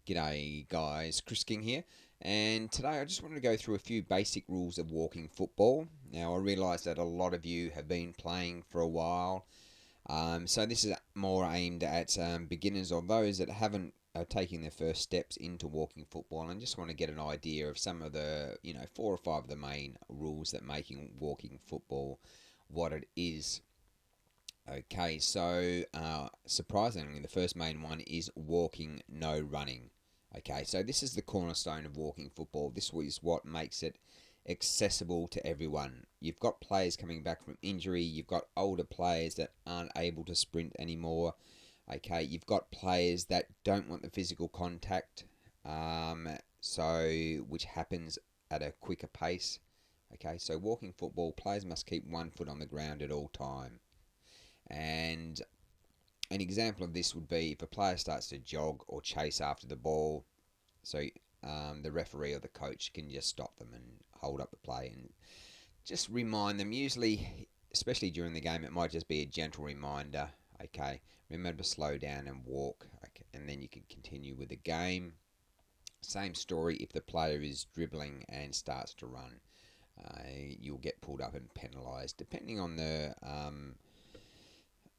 G'day guys, Chris King here, and today I just wanted to go through a few basic rules of walking football. Now I realise that a lot of you have been playing for a while, so this is more aimed at beginners or those that haven't taken their first steps into walking football, and just want to get an idea of some of the, four or five of the main rules that making walking football what it is. Okay, so surprisingly, the first main one is walking, no running. Okay, so this is the cornerstone of walking football. This is what makes it accessible to everyone. You've got players coming back from injury, you've got older players that aren't able to sprint anymore. Okay, you've got players that don't want the physical contact, so which happens at a quicker pace. Okay, so walking football, players must keep one foot on the ground at all time. And an example of this would be if a player starts to jog or chase after the ball, so the referee or the coach can just stop them and hold up the play and just remind them. Usually, especially during the game, it might just be a gentle reminder. Okay, remember to slow down and walk, okay, and then you can continue with the game. Same story if the player is dribbling and starts to run. You'll get pulled up and penalised depending on the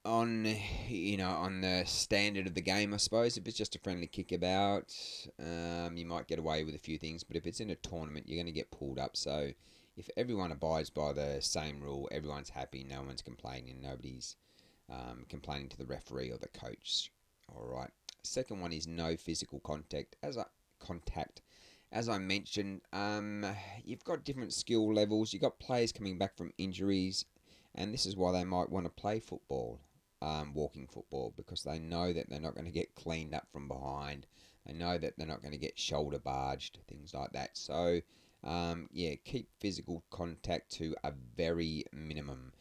on on the standard of the game, I suppose. If it's just a friendly kickabout, you might get away with a few things, but if it's in a tournament, you're going to get pulled up. So if everyone abides by the same rule, everyone's happy, no one's complaining, nobody's complaining to the referee or the coach. All right. Second one is no physical contact. As I mentioned, you've got different skill levels. You've got players coming back from injuries, and this is why they might want to play football, walking football, because they know that they're not going to get cleaned up from behind. They know that they're not going to get shoulder barged, things like that. So, yeah, keep physical contact to a very minimum.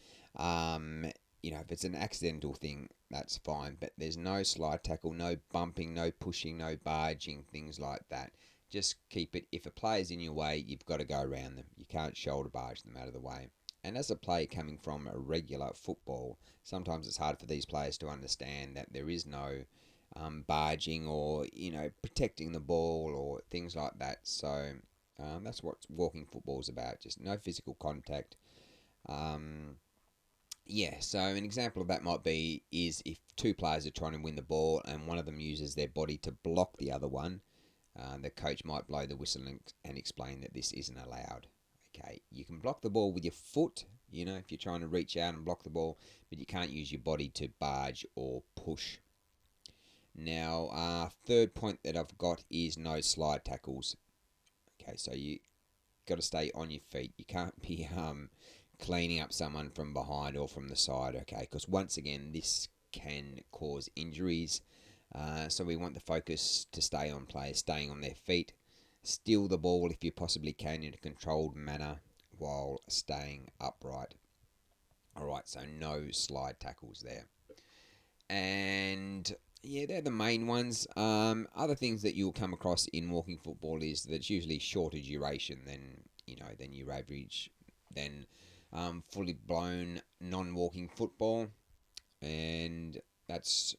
If it's an accidental thing, that's fine, but there's no slide tackle, no bumping, no pushing, no barging, things like that. Just keep it. If a player's in your way, you've got to go around them. You can't shoulder barge them out of the way. And as a player coming from a regular football, sometimes it's hard for these players to understand that there is no barging or protecting the ball or things like that. So that's what walking football is about. Just no physical contact. Um, yeah. So an example of that might be is if two players are trying to win the ball and one of them uses their body to block the other one. The coach might blow the whistle and explain that this isn't allowed. Okay, you can block the ball with your foot, if you're trying to reach out and block the ball, but you can't use your body to barge or push. Now, third point that I've got is no slide tackles. Okay, so you got to stay on your feet. You can't be cleaning up someone from behind or from the side. Okay, because once again, this can cause injuries. So we want the focus to stay on players staying on their feet. Steal the ball if you possibly can in a controlled manner while staying upright. Alright, so no slide tackles there. And yeah, they're the main ones. Other things that you'll come across in walking football is that it's usually shorter duration than your average, than fully blown non-walking football, and that's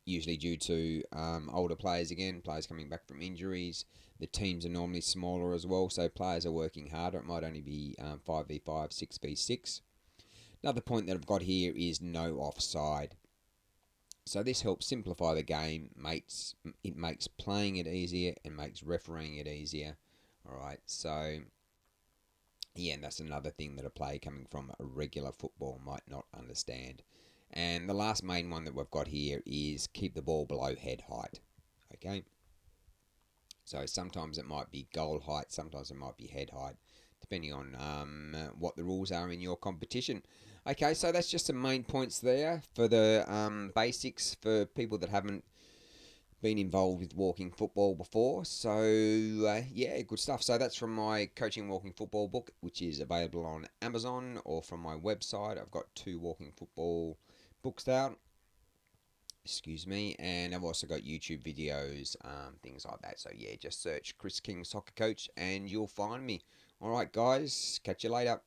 usually due to older players again, players coming back from injuries. The teams are normally smaller as well, so players are working harder. It might only be 5v5, 6v6. Another point that I've got here is no offside. So this helps simplify the game. It makes playing it easier and makes refereeing it easier. All right, so yeah, and that's another thing that a player coming from a regular football might not understand. And the last main one that we've got here is keep the ball below head height. Okay, so sometimes it might be goal height, sometimes it might be head height, depending on what the rules are in your competition. Okay, so that's just some main points there for the basics for people that haven't been involved with walking football before. So, yeah, good stuff. So that's from my Coaching Walking Football book, which is available on Amazon, or from my website. I've got two walking football books out. Excuse me. And I've also got YouTube videos, things like that. So, yeah, just search Chris King Soccer Coach and you'll find me. All right, guys. Catch you later.